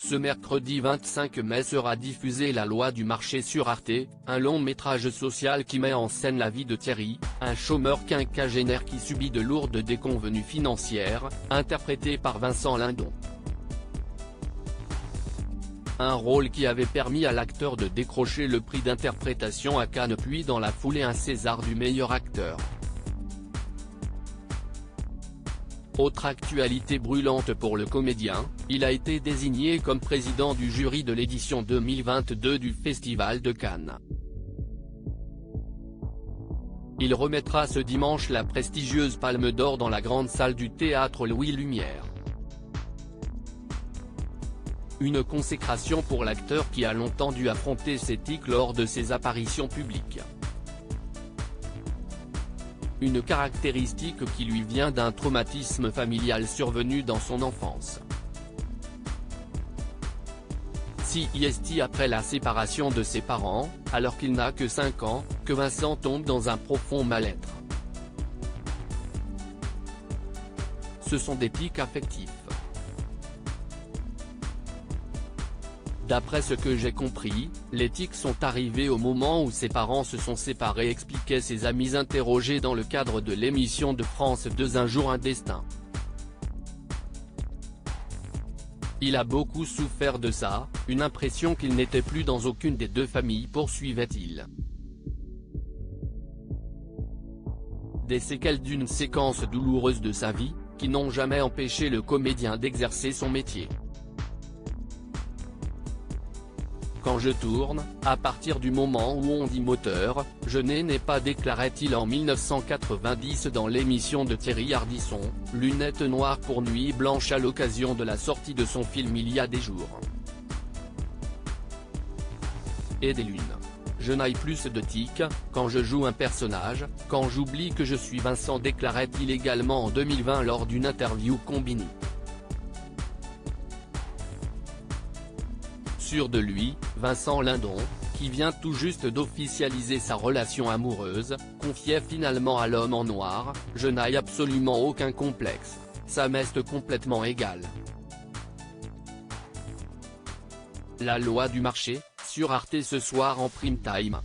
Ce mercredi 25 mai sera diffusée La loi du marché sur Arte, un long métrage social qui met en scène la vie de Thierry, un chômeur quinquagénaire qui subit de lourdes déconvenues financières, interprété par Vincent Lindon. Un rôle qui avait permis à l'acteur de décrocher le prix d'interprétation à Cannes puis dans la foulée un César du meilleur acteur. Autre actualité brûlante pour le comédien, il a été désigné comme président du jury de l'édition 2022 du Festival de Cannes. Il remettra ce dimanche la prestigieuse Palme d'Or dans la grande salle du théâtre Louis Lumière. Une consécration pour l'acteur qui a longtemps dû affronter ses tics lors de ses apparitions publiques. Une caractéristique qui lui vient d'un traumatisme familial survenu dans son enfance. C'est après la séparation de ses parents, alors qu'il n'a que 5 ans, que Vincent tombe dans un profond mal-être. Ce sont des tics affectifs. D'après ce que j'ai compris, les tics sont arrivés au moment où ses parents se sont séparés, expliquaient ses amis interrogés dans le cadre de l'émission de France 2 Un jour un destin. Il a beaucoup souffert de ça, une impression qu'il n'était plus dans aucune des deux familles, poursuivait-il. Des séquelles d'une séquence douloureuse de sa vie, qui n'ont jamais empêché le comédien d'exercer son métier. Quand je tourne, à partir du moment où on dit moteur, je n'ai pas, déclarait-il en 1990 dans l'émission de Thierry Ardisson, Lunettes noires pour nuit blanche à l'occasion de la sortie de son film Il y a des jours. Et des lunes. Je n'ai plus de tics, quand je joue un personnage, quand j'oublie que je suis Vincent, déclarait-il également en 2020 lors d'une interview Combini. Sûr de lui, Vincent Lindon, qui vient tout juste d'officialiser sa relation amoureuse, confiait finalement à l'homme en noir, « Je n'ai absolument aucun complexe, ça m'est complètement égal ». La loi du marché, sur Arte ce soir en prime time.